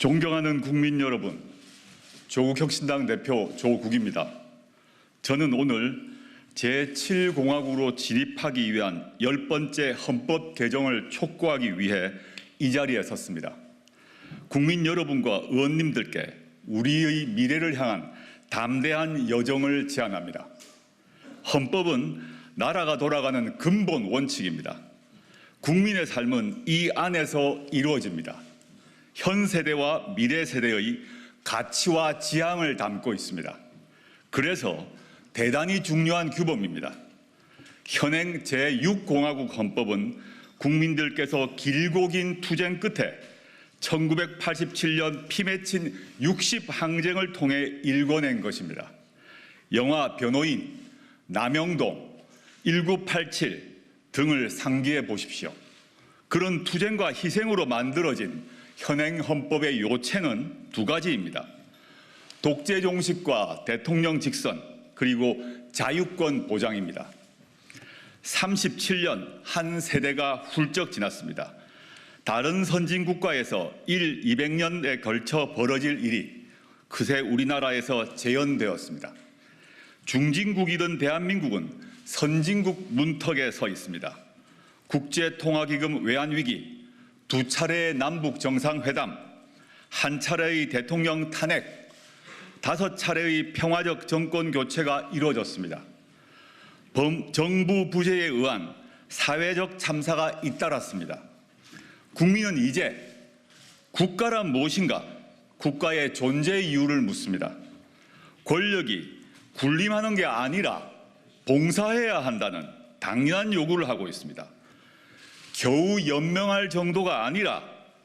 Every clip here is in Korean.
존경하는 국민 여러분, 조국혁신당 대표 조국입니다. 저는 오늘 제7공화국으로 진입하기 위한 10번째 헌법 개정을 촉구하기 위해 이 자리에 섰습니다. 국민 여러분과 의원님들께 우리의 미래를 향한 담대한 여정을 제안합니다. 헌법은 나라가 돌아가는 근본 원칙입니다. 국민의 삶은 이 안에서 이루어집니다. 현 세대와 미래 세대의 가치와 지향을 담고 있습니다. 그래서 대단히 중요한 규범입니다. 현행 제6공화국 헌법은 국민들께서 길고 긴 투쟁 끝에 1987년 피 맺힌 60항쟁을 통해 일궈낸 것입니다. 영화 변호인, 남영동, 1987 등을 상기해 보십시오. 그런 투쟁과 희생으로 만들어진 현행 헌법의 요체는 두 가지입니다. 독재 종식과 대통령 직선, 그리고 자유권 보장입니다. 37년 한 세대가 훌쩍 지났습니다. 다른 선진국가에서 200년에 걸쳐 벌어질 일이 그새 우리나라에서 재현되었습니다. 중진국이던 대한민국은 선진국 문턱에 서 있습니다. 국제통화기금 외환위기, 2차례의 남북 정상회담, 1차례의 대통령 탄핵, 5차례의 평화적 정권 교체가 이루어졌습니다. 정부 부재에 의한 사회적 참사가 잇따랐습니다. 국민은 이제 국가란 무엇인가, 국가의 존재 이유를 묻습니다. 권력이 군림하는 게 아니라 봉사해야 한다는 당연한 요구를 하고 있습니다. 겨우 연명할 정도가 아니라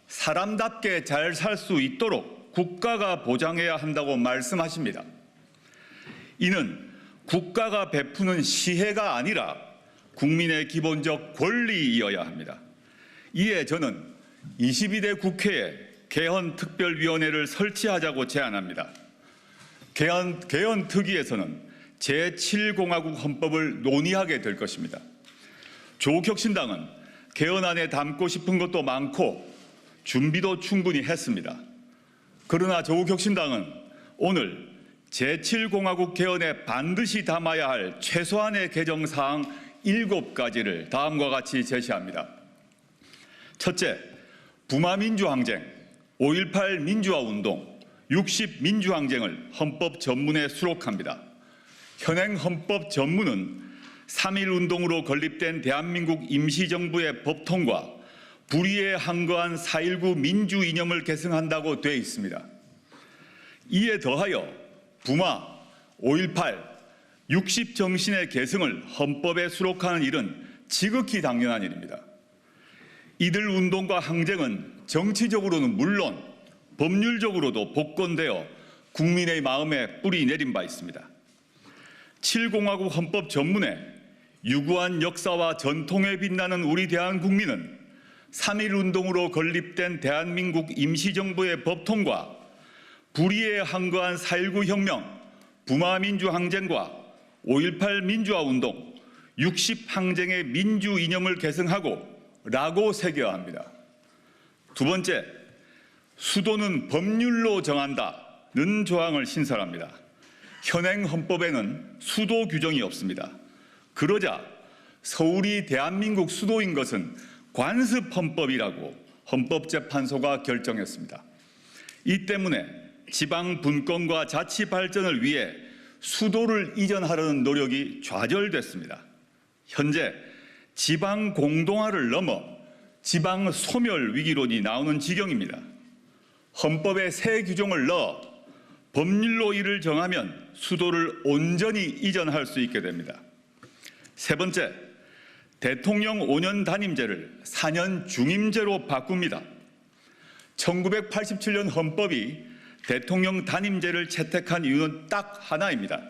사람답게 잘 살 수 있도록 국가가 보장해야 한다고 말씀하십니다. 이는 국가가 베푸는 시혜가 아니라 국민의 기본적 권리이어야 합니다. 이에 저는 22대 국회에 개헌특별위원회를 설치하자고 제안합니다. 개헌특위에서는 제7공화국 헌법을 논의하게 될 것입니다. 조국혁신당은 개헌안에 담고 싶은 것도 많고 준비도 충분히 했습니다. 그러나 조국혁신당은 오늘 제7공화국 개헌에 반드시 담아야 할 최소한의 개정사항 7가지를 다음과 같이 제시합니다. 첫째, 부마민주항쟁, 5.18 민주화운동, 60 민주항쟁을 헌법 전문에 수록합니다. 현행 헌법 전문은 3.1운동으로 건립된 대한민국 임시정부의 법통과 불의에 항거한 4.19 민주 이념을 계승한다고 되어 있습니다. 이에 더하여 부마, 5.18, 60 정신의 계승을 헌법에 수록하는 일은 지극히 당연한 일입니다. 이들 운동과 항쟁은 정치적으로는 물론 법률적으로도 복권되어 국민의 마음에 뿌리 내린 바 있습니다. 7공화국 헌법 전문에 유구한 역사와 전통에 빛나는 우리 대한국민은 3.1운동으로 건립된 대한민국 임시정부의 법통과 불의에 항거한 4.19 혁명, 부마민주항쟁과 5.18 민주화운동, 60 항쟁의 민주 이념을 계승하고 라고 새겨야 합니다. 두 번째, 수도는 법률로 정한다는 조항을 신설합니다. 현행 헌법에는 수도 규정이 없습니다. 그러자 서울이 대한민국 수도인 것은 관습헌법이라고 헌법재판소가 결정했습니다. 이 때문에 지방 분권과 자치 발전을 위해 수도를 이전하려는 노력이 좌절됐습니다. 현재 지방 공동화를 넘어 지방 소멸 위기론이 나오는 지경입니다. 헌법에 새 규정을 넣어 법률로 이를 정하면 수도를 온전히 이전할 수 있게 됩니다. 세 번째, 대통령 5년 단임제를 4년 중임제로 바꿉니다. 1987년 헌법이 대통령 단임제를 채택한 이유는 딱 하나입니다.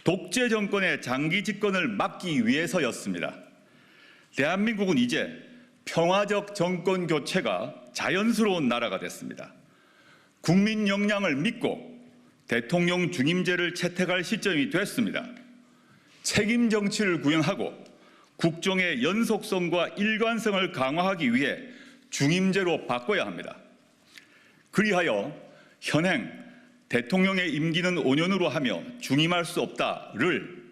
독재 정권의 장기 집권을 막기 위해서였습니다. 대한민국은 이제 평화적 정권 교체가 자연스러운 나라가 됐습니다. 국민 역량을 믿고 대통령 중임제를 채택할 시점이 됐습니다. 책임 정치를 구현하고 국정의 연속성과 일관성을 강화하기 위해 중임제로 바꿔야 합니다. 그리하여 현행 대통령의 임기는 5년으로 하며 중임할 수 없다를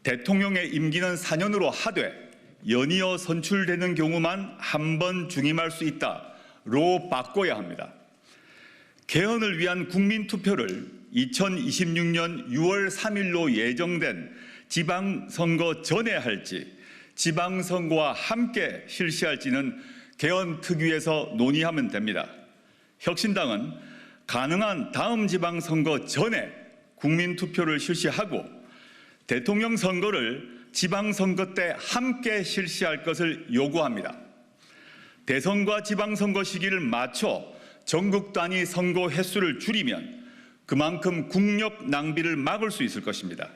대통령의 임기는 4년으로 하되 연이어 선출되는 경우만 한 번 중임할 수 있다로 바꿔야 합니다. 개헌을 위한 국민투표를 2026년 6월 3일로 예정된 지방선거 전에 할지 지방선거와 함께 실시할지는 개헌 특위에서 논의하면 됩니다. 혁신당은 가능한 다음 지방선거 전에 국민투표를 실시하고 대통령 선거를 지방선거 때 함께 실시할 것을 요구합니다. 대선과 지방선거 시기를 맞춰 전국 단위 선거 횟수를 줄이면 그만큼 국력 낭비를 막을 수 있을 것입니다.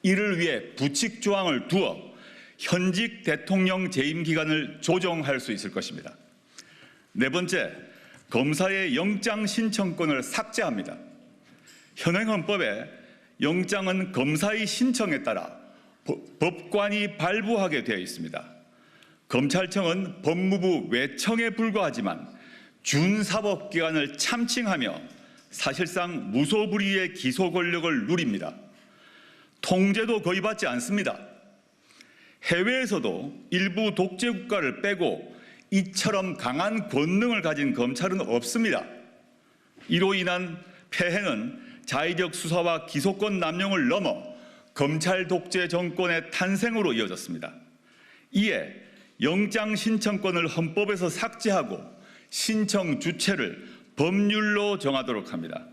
이를 위해 부칙 조항을 두어 현직 대통령 재임 기간을 조정할 수 있을 것입니다. 네 번째, 검사의 영장 신청권을 삭제합니다. 현행 헌법에 영장은 검사의 신청에 따라 법관이 발부하게 되어 있습니다. 검찰청은 법무부 외청에 불과하지만 준사법기관을 참칭하며 사실상 무소불위의 기소 권력을 누립니다. 통제도 거의 받지 않습니다. 해외에서도 일부 독재 국가를 빼고 이처럼 강한 권능을 가진 검찰은 없습니다. 이로 인한 폐해는 자의적 수사와 기소권 남용을 넘어 검찰 독재 정권의 탄생으로 이어졌습니다. 이에 영장 신청권을 헌법에서 삭제하고 신청 주체를 법률로 정하도록 합니다.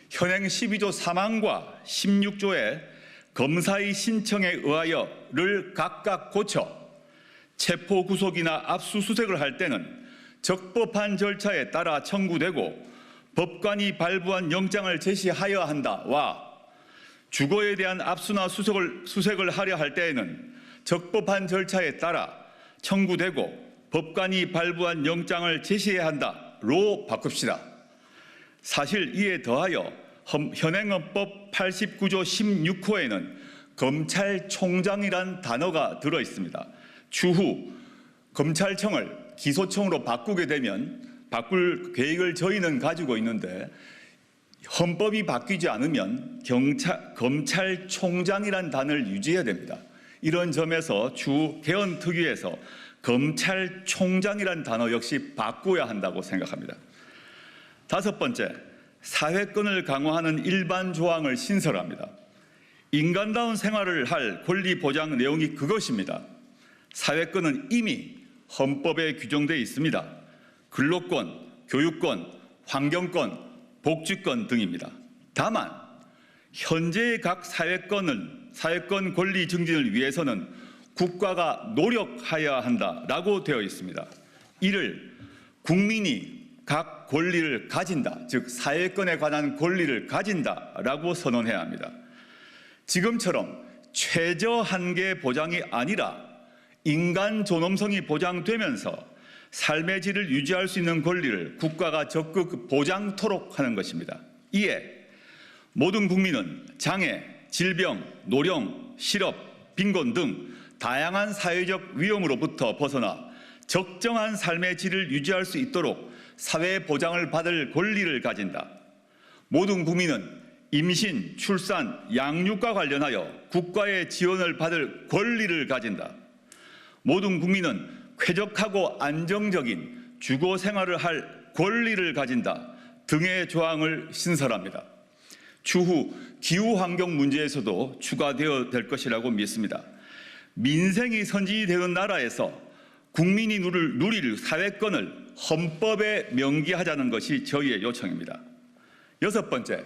현행 12조 3항과 16조의 검사의 신청에 의하여를 각각 고쳐 체포 구속이나 압수수색을 할 때는 적법한 절차에 따라 청구되고 법관이 발부한 영장을 제시하여야 한다와 주거에 대한 압수나 수색을 하려 할 때에는 적법한 절차에 따라 청구되고 법관이 발부한 영장을 제시해야 한다로 바꿉시다. 사실 이에 더하여 현행헌법 89조 16호에는 검찰총장이란 단어가 들어 있습니다. 추후 검찰청을 기소청으로 바꾸게 되면 바꿀 계획을 저희는 가지고 있는데 헌법이 바뀌지 않으면 검찰총장이란 단어를 유지해야 됩니다. 이런 점에서 추후 개헌 특위에서 검찰총장이란 단어 역시 바꿔야 한다고 생각합니다. 다섯 번째, 사회권을 강화하는 일반 조항을 신설합니다. 인간다운 생활을 할 권리 보장 내용이 그것입니다. 사회권은 이미 헌법에 규정되어 있습니다. 근로권, 교육권, 환경권, 복지권 등입니다. 다만 현재의 각 사회권 권리 증진을 위해서는 국가가 노력하여야 한다라고 되어 있습니다. 이를 국민이 각 권리를 가진다, 즉 사회권에 관한 권리를 가진다라고 선언해야 합니다. 지금처럼 최저 한계 보장이 아니라 인간 존엄성이 보장되면서 삶의 질을 유지할 수 있는 권리를 국가가 적극 보장토록 하는 것입니다. 이에 모든 국민은 장애, 질병, 노령, 실업, 빈곤 등 다양한 사회적 위험으로부터 벗어나 적정한 삶의 질을 유지할 수 있도록 사회 보장을 받을 권리를 가진다. 모든 국민은 임신, 출산, 양육과 관련하여 국가의 지원을 받을 권리를 가진다. 모든 국민은 쾌적하고 안정적인 주거 생활을 할 권리를 가진다 등의 조항을 신설합니다. 추후 기후환경 문제에서도 추가되어야 될 것이라고 믿습니다. 민생이 선진이 되는 나라에서 국민이 누릴 사회권을 헌법에 명기하자는 것이 저희의 요청입니다. 여섯 번째,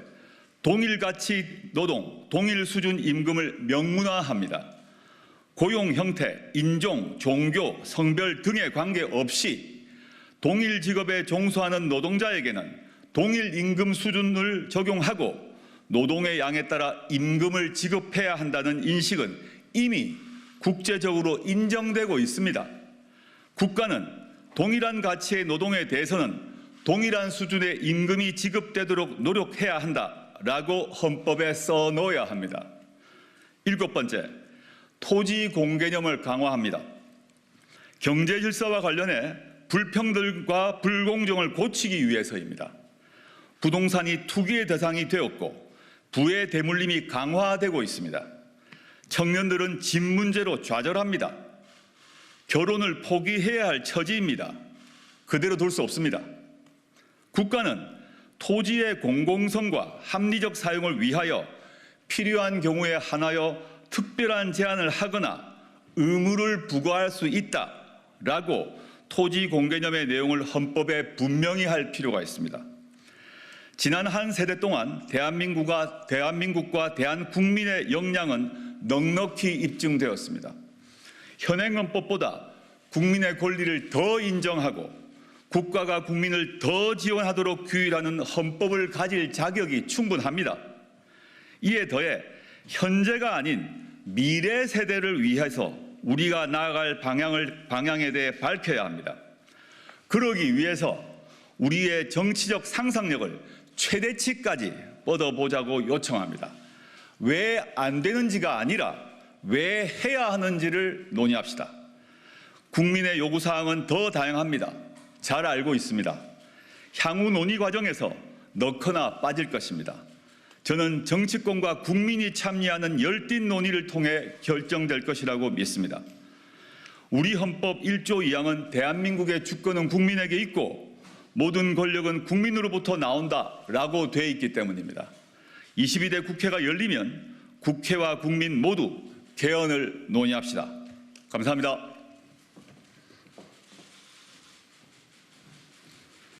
동일가치 노동, 동일 수준 임금을 명문화합니다. 고용 형태, 인종, 종교, 성별 등에 관계없이 동일 직업에 종사하는 노동자에게는 동일 임금 수준을 적용하고 노동의 양에 따라 임금을 지급해야 한다는 인식은 이미 국제적으로 인정되고 있습니다. 국가는 동일한 가치의 노동에 대해서는 동일한 수준의 임금이 지급되도록 노력해야 한다라고 헌법에 써놓아야 합니다. 일곱 번째, 토지 공개념을 강화합니다. 경제 질서와 관련해 불평등과 불공정을 고치기 위해서입니다. 부동산이 투기의 대상이 되었고 부의 대물림이 강화되고 있습니다. 청년들은 집 문제로 좌절합니다. 결혼을 포기해야 할 처지입니다. 그대로 둘 수 없습니다. 국가는 토지의 공공성과 합리적 사용을 위하여 필요한 경우에 한하여 특별한 제한을 하거나 의무를 부과할 수 있다라고 토지 공개념의 내용을 헌법에 분명히 할 필요가 있습니다. 지난 한 세대 동안 대한민국과 대한국민의 역량은 넉넉히 입증되었습니다. 현행 헌법보다 국민의 권리를 더 인정하고 국가가 국민을 더 지원하도록 규율하는 헌법을 가질 자격이 충분합니다. 이에 더해 현재가 아닌 미래 세대를 위해서 우리가 나아갈 방향에 대해 밝혀야 합니다. 그러기 위해서 우리의 정치적 상상력을 최대치까지 뻗어보자고 요청합니다. 왜 안 되는지가 아니라 왜 해야 하는지를 논의합시다. 국민의 요구사항은 더 다양합니다. 잘 알고 있습니다. 향후 논의 과정에서 넣거나 빠질 것입니다. 저는 정치권과 국민이 참여하는 열띤 논의를 통해 결정될 것이라고 믿습니다. 우리 헌법 1조 2항은 대한민국의 주권은 국민에게 있고 모든 권력은 국민으로부터 나온다라고 되어 있기 때문입니다. 22대 국회가 열리면 국회와 국민 모두 개헌을 논의합시다. 감사합니다.